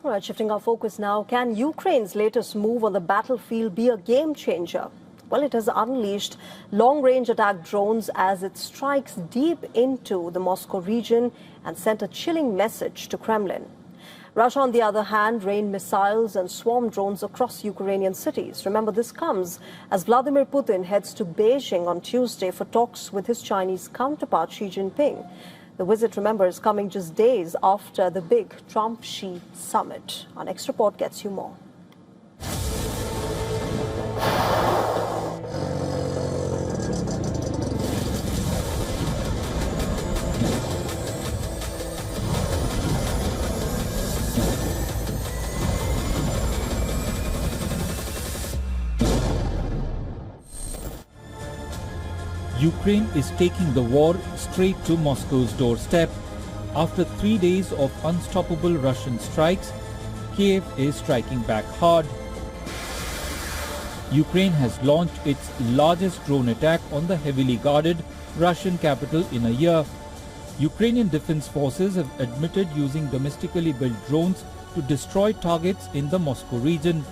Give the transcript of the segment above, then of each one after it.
All right, shifting our focus now. Can Ukraine's latest move on the battlefield be a game changer? Well, it has unleashed long-range attack drones as it strikes deep into the Moscow region and sent a chilling message to Kremlin. Russia, on the other hand, rained missiles and swarm drones across Ukrainian cities. Remember, this comes as Vladimir Putin heads to Beijing on Tuesday for talks with his Chinese counterpart Xi Jinping. The visit, remember, is coming just days after the big Trump-Xi summit. Our next report gets you more. Ukraine is taking the war straight to Moscow's doorstep. After 3 days of unstoppable Russian strikes, Kiev is striking back hard. Ukraine has launched its largest drone attack on the heavily guarded Russian capital in a year. Ukrainian defense forces have admitted using domestically built drones to destroy targets in the Moscow region.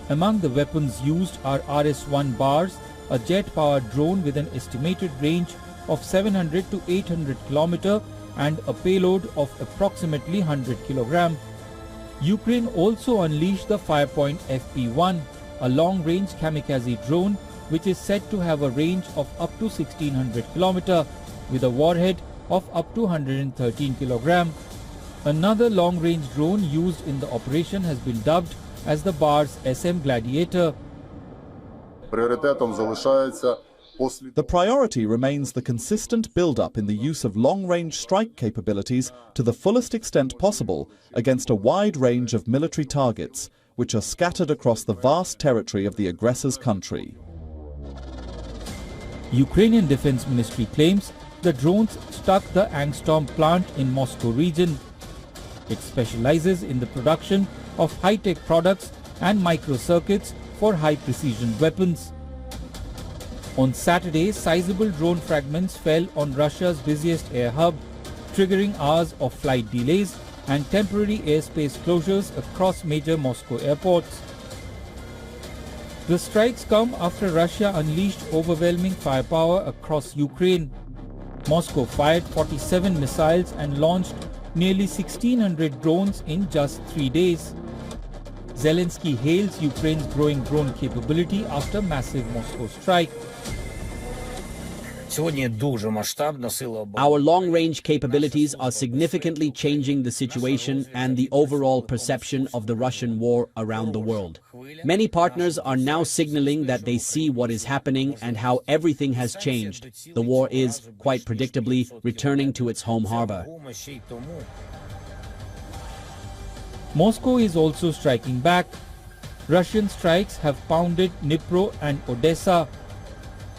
Among the weapons used are RS-1 bars, a jet-powered drone with an estimated range of 700 to 800 km and a payload of approximately 100 kg. Ukraine also unleashed the Firepoint FP-1, a long-range kamikaze drone which is said to have a range of up to 1600 km with a warhead of up to 113 kg. Another long-range drone used in the operation has been dubbed as the Bars SM Gladiator. The priority remains the consistent build-up in the use of long-range strike capabilities to the fullest extent possible against a wide range of military targets, which are scattered across the vast territory of the aggressor's country. Ukrainian Defense Ministry claims the drones struck the Angstrom plant in Moscow region. It specializes in the production of high-tech products and microcircuits for high-precision weapons. On Saturday, sizable drone fragments fell on Russia's busiest air hub, triggering hours of flight delays and temporary airspace closures across major Moscow airports. The strikes come after Russia unleashed overwhelming firepower across Ukraine. Moscow fired 47 missiles and launched nearly 1,600 drones in just 3 days. Zelensky hails Ukraine's growing drone capability after massive Moscow strike. Our long-range capabilities are significantly changing the situation and the overall perception of the Russian war around the world. Many partners are now signaling that they see what is happening and how everything has changed. The war is, quite predictably, returning to its home harbor. Moscow is also striking back. Russian strikes have pounded Dnipro and Odessa,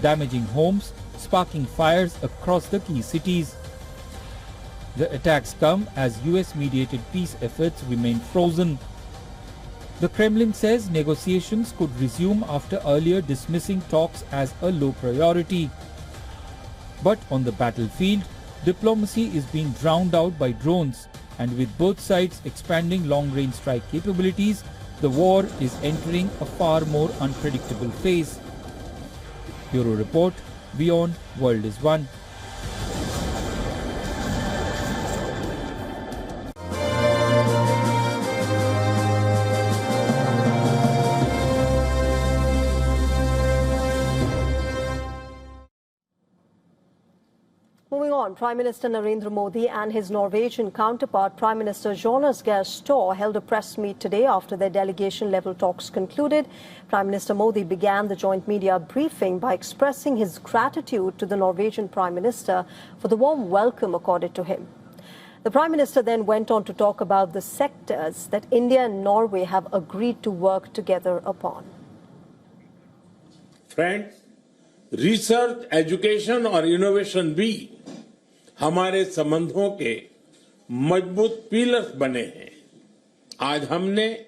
damaging homes, sparking fires across the key cities. The attacks come as US-mediated peace efforts remain frozen. The Kremlin says negotiations could resume after earlier dismissing talks as a low priority. But on the battlefield, diplomacy is being drowned out by drones, and with both sides expanding long-range strike capabilities, the war is entering a far more unpredictable phase. Bureau Report, WION World is One. Moving on, Prime Minister Narendra Modi and his Norwegian counterpart, Prime Minister Jonas Gahr Store, held a press meet today after their delegation-level talks concluded. Prime Minister Modi began the joint media briefing by expressing his gratitude to the Norwegian Prime Minister for the warm welcome accorded to him. The Prime Minister then went on to talk about the sectors that India and Norway have agreed to work together upon. Friends, research, education और innovation भी हमारे संबंधों के मजबूत pillars बने हैं। आज हमने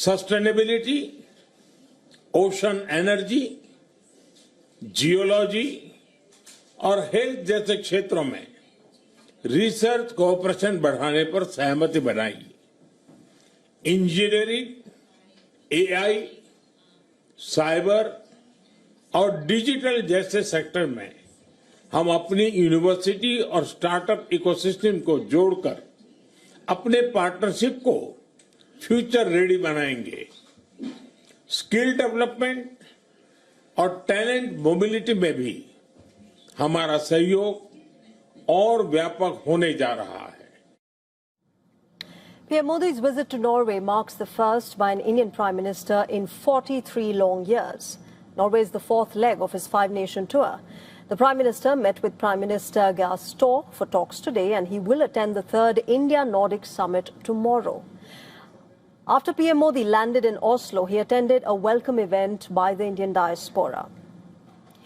सस्टेनेबिलिटी, ओशन एनर्जी, जियोलॉजी और हेल्थ जैसे क्षेत्रों में रिसर्च कोऑपरेशन बढ़ाने पर सहमति बनाई। इंजीनियरिंग, एआई, साइबर और डिजिटल जैसे सेक्टर में हम अपनी यूनिवर्सिटी और स्टार्टअप इकोसिस्टम को जोड़कर अपने पार्टनरशिप को फ्यूचर रेडी बनाएंगे। स्किल डेवलपमेंट और टैलेंट मोबिलिटी में भी हमारा सहयोग और व्यापक होने जा रहा है। PM Modi's visit to Norway marks the first by an Indian Prime Minister in 43 long years. Norway is the fourth leg of his five-nation tour. The Prime Minister met with Prime Minister Gahr Støre for talks today, and he will attend the third India-Nordic summit tomorrow. After PM Modi landed in Oslo, he attended a welcome event by the Indian diaspora.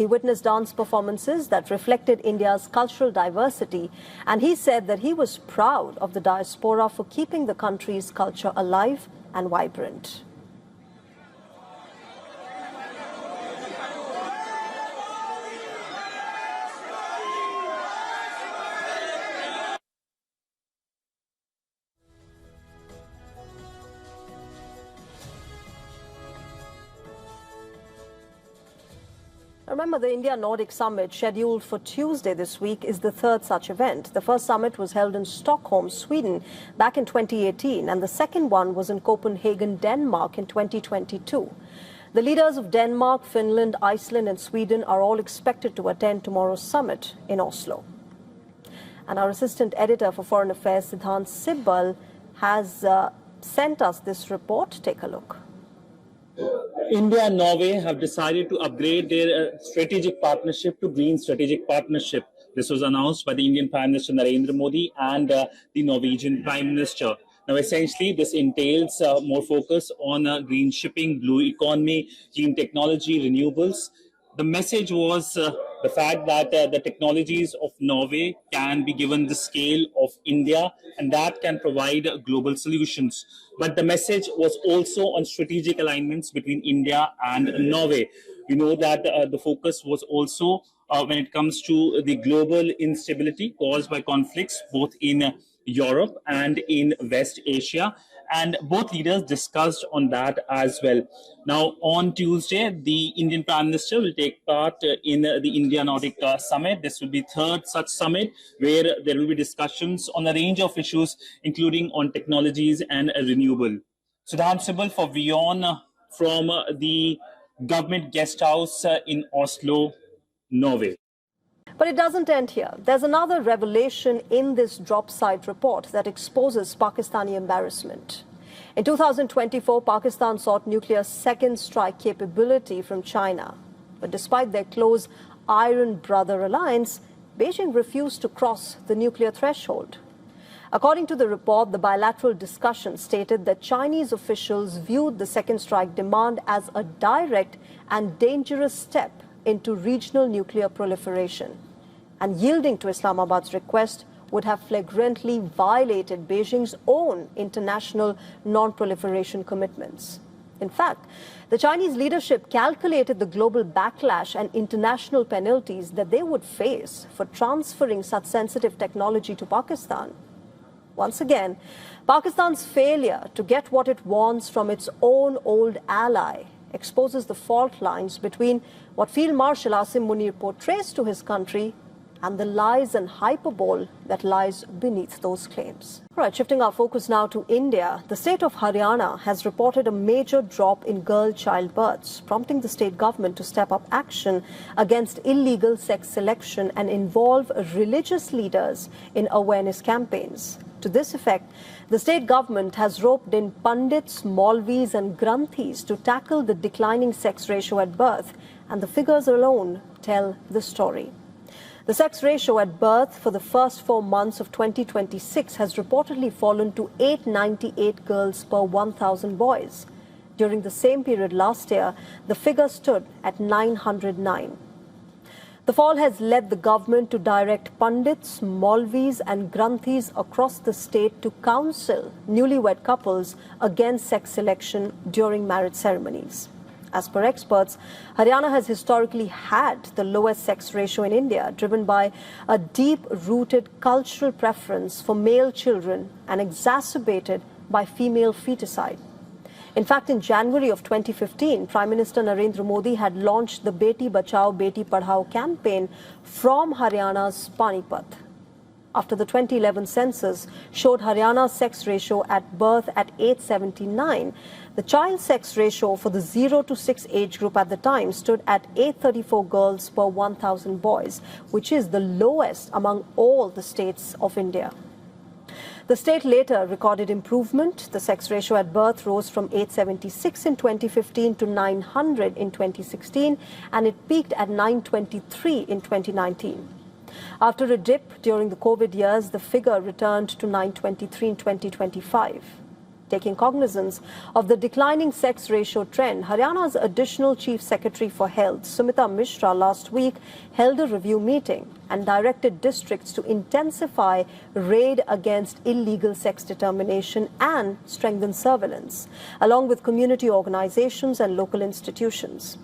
He witnessed dance performances that reflected India's cultural diversity, and he said that he was proud of the diaspora for keeping the country's culture alive and vibrant. Remember, the India-Nordic summit scheduled for Tuesday this week is the third such event. The first summit was held in Stockholm, Sweden, back in 2018, and the second one was in Copenhagen, Denmark in 2022. The leaders of Denmark, Finland, Iceland and Sweden are all expected to attend tomorrow's summit in Oslo. And our assistant editor for Foreign Affairs, Siddhant Sibbal, has sent us this report. Take a look. India and Norway have decided to upgrade their strategic partnership to Green Strategic Partnership. This was announced by the Indian Prime Minister Narendra Modi and the Norwegian Prime Minister. Now, essentially, this entails more focus on green shipping, blue economy, green technology, renewables. The message was the fact that the technologies of Norway can be given the scale of India, and that can provide global solutions. But the message was also on strategic alignments between India and Norway. We know that the focus was also when it comes to the global instability caused by conflicts both in Europe and in West Asia. And both leaders discussed on that as well. Now, on Tuesday, the Indian Prime Minister will take part in the India-Nordic summit. This will be third such summit where there will be discussions on a range of issues, including on technologies and renewable. Siddhant Sibbal for WION from the government guest house in Oslo, Norway. But it doesn't end here. There's another revelation in this drop site report that exposes Pakistani embarrassment. In 2024, Pakistan sought nuclear second strike capability from China. But despite their close Iron Brother alliance, Beijing refused to cross the nuclear threshold. According to the report, the bilateral discussion stated that Chinese officials viewed the second strike demand as a direct and dangerous step into regional nuclear proliferation. And yielding to Islamabad's request would have flagrantly violated Beijing's own international non-proliferation commitments. In fact, the Chinese leadership calculated the global backlash and international penalties that they would face for transferring such sensitive technology to Pakistan. Once again, Pakistan's failure to get what it wants from its own old ally exposes the fault lines between what Field Marshal Asim Munir portrays to his country and the lies and hyperbole that lies beneath those claims. All right, shifting our focus now to India, the state of Haryana has reported a major drop in girl child births, prompting the state government to step up action against illegal sex selection and involve religious leaders in awareness campaigns. To this effect, the state government has roped in Pandits, Maulvis and Granthis to tackle the declining sex ratio at birth, and the figures alone tell the story. The sex ratio at birth for the first 4 months of 2026 has reportedly fallen to 898 girls per 1,000 boys. During the same period last year, the figure stood at 909. The fall has led the government to direct Pandits, Maulvis and Granthis across the state to counsel newlywed couples against sex selection during marriage ceremonies. As per experts, Haryana has historically had the lowest sex ratio in India, driven by a deep-rooted cultural preference for male children and exacerbated by female feticide. In fact, in January of 2015, Prime Minister Narendra Modi had launched the Beti Bachao, Beti Padhao campaign from Haryana's Panipat. After the 2011 census showed Haryana's sex ratio at birth at 879, the child sex ratio for the 0 to 6 age group at the time stood at 834 girls per 1,000 boys, which is the lowest among all the states of India. The state later recorded improvement. The sex ratio at birth rose from 876 in 2015 to 900 in 2016, and it peaked at 923 in 2019. After a dip during the COVID years, the figure returned to 923 in 2025. Taking cognizance of the declining sex ratio trend, Haryana's additional Chief Secretary for Health, Sumita Mishra, last week held a review meeting and directed districts to intensify raid against illegal sex determination and strengthen surveillance, along with community organizations and local institutions.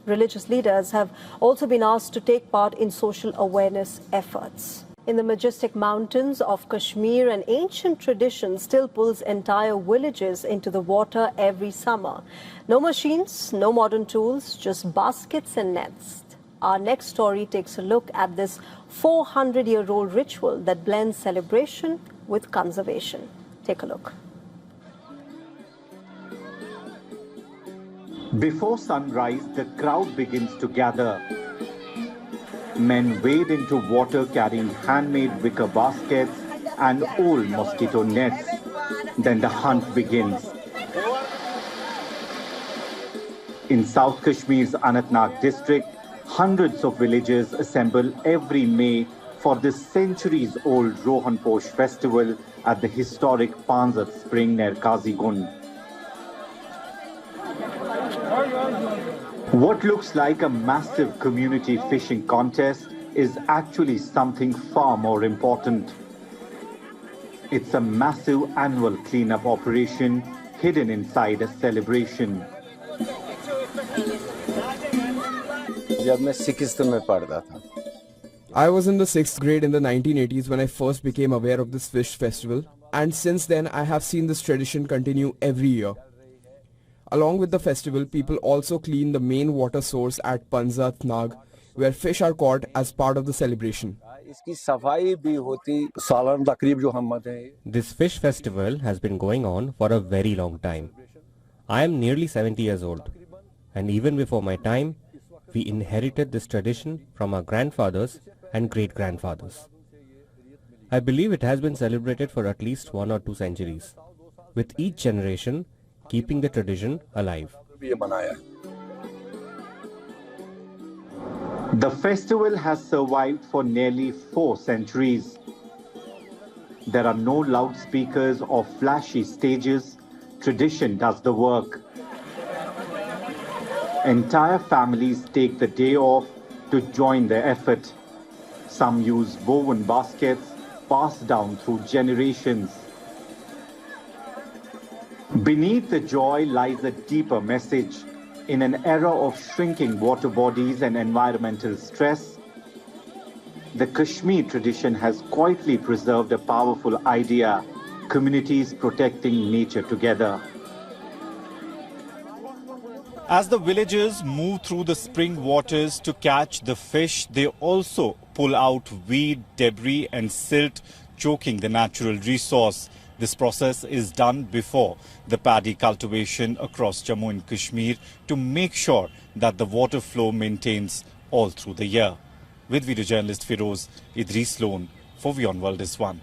Religious leaders have also been asked to take part in social awareness efforts. In the majestic mountains of Kashmir, an ancient tradition still pulls entire villages into the water every summer. No machines, no modern tools, just baskets and nets. Our next story takes a look at this 400-year-old ritual that blends celebration with conservation. Take a look. Before sunrise, the crowd begins to gather. Men wade into water carrying handmade wicker baskets and old mosquito nets. Then the hunt begins. In South Kashmir's Anantnag district, hundreds of villagers assemble every May for this centuries-old Rohan Posh festival at the historic Panzat spring near Kazigund. What looks like a massive community fishing contest is actually something far more important. It's a massive annual cleanup operation hidden inside a celebration. I was in the 6th grade in the 1980s when I first became aware of this fish festival, and since then I have seen this tradition continue every year. Along with the festival, people also clean the main water source at Panzat Nag, where fish are caught as part of the celebration. This fish festival has been going on for a very long time. I am nearly 70 years old, and even before my time, we inherited this tradition from our grandfathers and great-grandfathers. I believe it has been celebrated for at least 1 or 2 centuries, with each generation keeping the tradition alive. The festival has survived for nearly 4 centuries. There are no loudspeakers or flashy stages. Tradition does the work. Entire families take the day off to join the effort. Some use woven baskets passed down through generations. Beneath the joy lies a deeper message. In an era of shrinking water bodies and environmental stress, the Kashmir tradition has quietly preserved a powerful idea: communities protecting nature together. As the villagers move through the spring waters to catch the fish, they also pull out weed, debris and silt, choking the natural resource. This process is done before the paddy cultivation across Jammu and Kashmir to make sure that the water flow maintains all through the year. With video journalist Firoz Idris Loan for WION World is One.